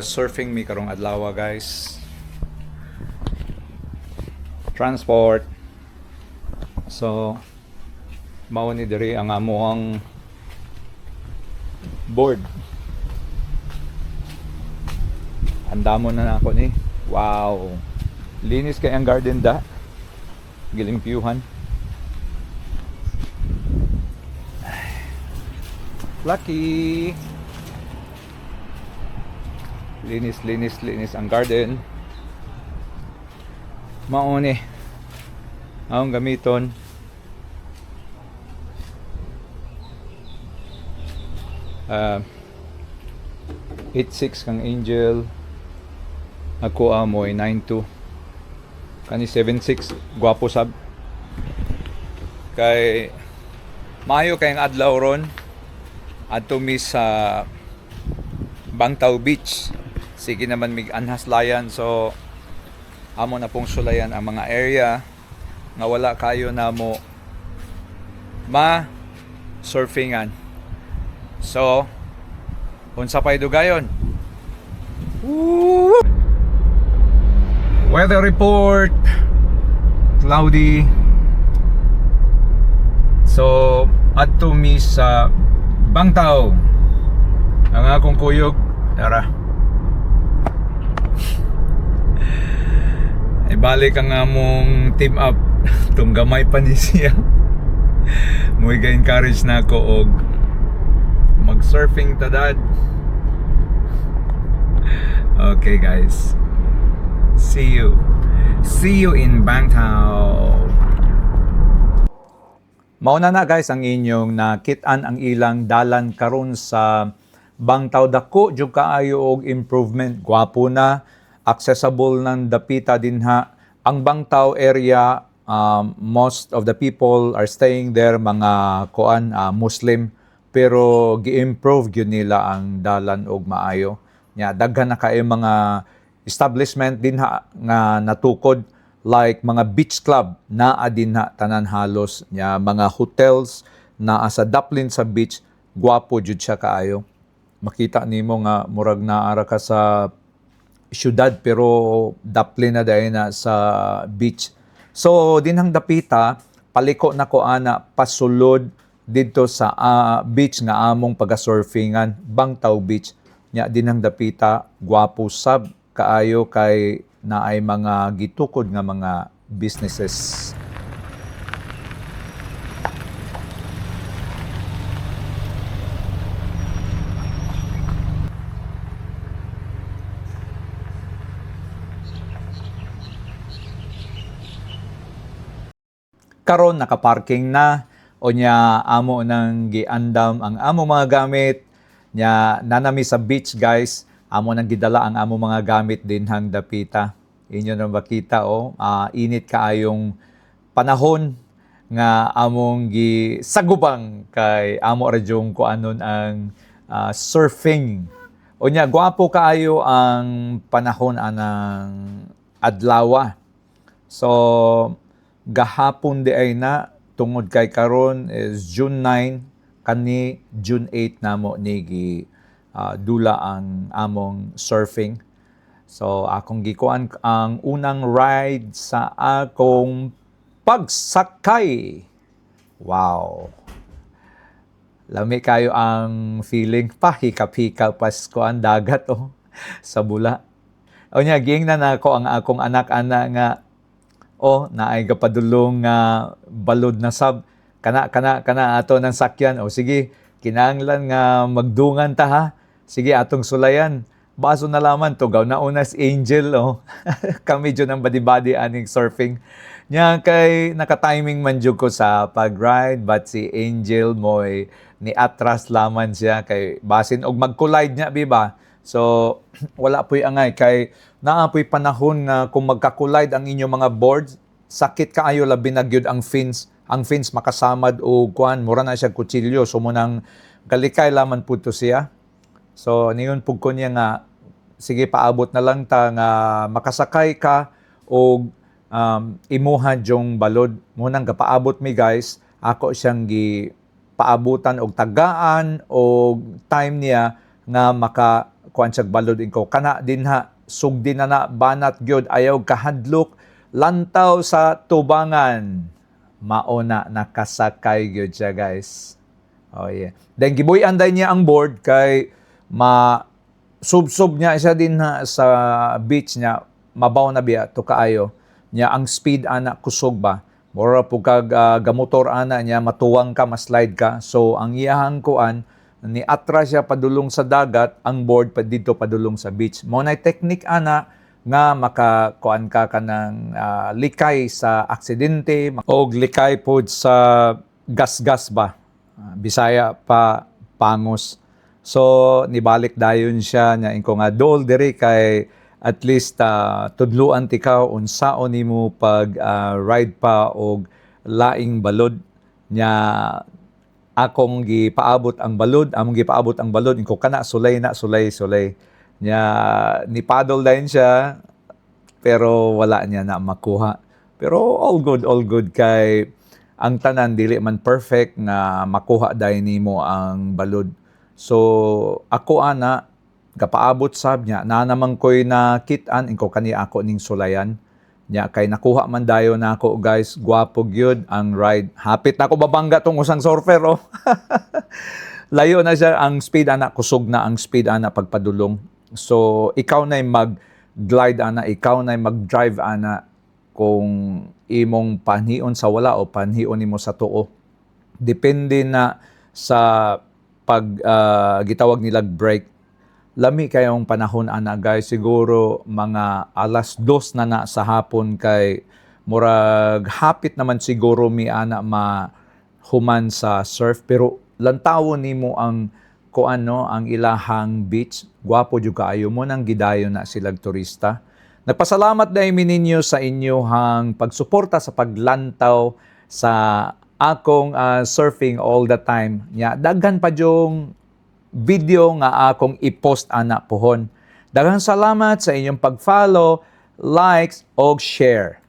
Surfing mi karong adlaw guys. Transport. So mao ni diri ang amuang board. Andamo na ako ni. Wow. Linis kay ang garden da. Giling piuhan. Lucky. Linis ang garden. Mao ni ang gamiton. 86 kang Angel. Ako amoy 92. Kani 76 gwapo sab. Kay maayo kayong adlaw ron adto mi sa Bangtaw Beach. Sige naman mig anhas layan, so amo na pong sulayan ang mga area nga wala kayo na mo surfingan. So unsa pay dugayon? Woo! Weather report cloudy. So adto mi sa Bangtaw. Ang akong kuyog tara. Ibalik ang among team up. Tung gamay pa ni siya. Muy ga-encourage na ako og mag-surfing tadad. Okay guys. See you in Bangtaw. Mauna na guys ang inyong nakit-an ang ilang dalan karon sa Bangtaw. Dako jud kaayo og improvement. Gwapo na, accessible ng dapita dinha. Ang Bangtaw area, most of the people are staying there, mga Muslim, pero gi-improve gyud nila ang dalan og maayo. Nya daghan na kay mga establishment dinha nga natukod, like mga beach club naa dinha tanan halos. Nya mga hotels naa sa daplin sa beach, gwapo jud siya kaayo. Makita nimo nga murag naara ka sa syudad pero daplin na dahil na sa beach. So dinhang dapita paliko na ko ana pasulod dito sa beach nga among pagasurfingan, Bangtaw Beach. Nya dinhang dapita gwapo sab kaayo kay naay mga gitukod nga mga businesses. Karon nakaparking na o nya amo nang giandam ang amo mga gamit nya nanami sa beach guys. Amo nang gidala ang amo mga gamit dinhang dapita. Inyo nang makita init kaayong panahon nga among gisagubang kay amo ra jung kuanon ang surfing. O nya gwapo kaayo ang panahon anang adlaw. So gahapon di ay na tungod kay karon is June 9, kani June 8 namo ni dula ang among surfing. So akong gikuan ang unang ride sa akong pagsakay. Wow. Lami kayo ang feeling, pahikap-hikap pas ko ang dagat sa bula. O nya giingnan ako ang akong anak-anak nga naay gapadulong nga balod na sab kana ato ng sakyan. Sige, kinahanglan nga magdungan ta ha. Sige atong sulayan. Baso na laman to gaw na unas Angel kami jud ang badi-badi aning surfing. Nya kay naka-timing man jud ko sa pag-ride, but si Angel moy ni atras laman siya kay basin og mag-collide nya biba. So wala po'y angay kay naapoy panahon nga kung magka-collide ang inyong mga boards, sakit kaayo labi na gyud ang fins. Ang fins makasamad og kuan, mura na siya kutsilyo, so munang galikay laman pud to siya. So niyon pug ko niya nga sige paabot na lang ta nga makasakay ka og imuha jong balod. Munang gapaabot mi guys, ako siyang paabutan og tagaan og time niya nga kuan siya balod ko kana dinha sugdi na banat gyud ayaw kahadlok lantaw sa tubangan mauna nakasakay gyud siya guys. Oh yeah. Then gibuy-an niya ang board kay sub niya siya din sa beach niya mabaw na biya to kaayo niya ang speed ana kusog ba mura po kag gamotor ana niya matuwang ka maslide ka so ang iyahang kuan ni atra siya padulong sa dagat ang board pa dito padulong sa beach mo na technique ana nga makakuan ka kanang likay sa aksidente o likay pod sa gas-gas ba Bisaya pa pangos. So nibalik dayon siya nya inko nga dol diri kay at least tudluan tikaw unsaon nimo pag ride pa og laing balod nya akong gipaabot ang balod among gipaabot ang balod inko kana sulay nya ni paddle dayon siya pero wala niya na makuha. Pero all good kay ang tanan dili man perfect nga makuha dayon nimo ang balod. So ako ana kapaabot sab niya na naman ko'y nakit-an inko kani ako ning sulayan nya kay nakuha man dayon nako guys gwapo gyud ang ride. Hapit na ako babangga tong usang surfer oh. Layo na siya ang speed ana kusog na ang speed ana pagpadulong. So ikaw na mag-glide ana, ikaw na mag-drive ana kung imong panhion sa wala o panhion nimo sa tuo. Depende na sa pag gitawag nilag break. Lami kayong panahon ana guys, siguro mga 2:00 na sa hapon kay murag hapit naman siguro mi ana human sa surf pero lantawon nimo ang kuano ang ilahang beach. Gwapo jud kaayo mo nang gidayon na silag turista. Nagpasalamat dahil ninyo sa inyong pagsuporta sa paglantaw sa akong surfing all the time. Nya daghan pa yung video nga akong i-post ana pohon. Daghang salamat sa inyong pag-follow, likes, o share.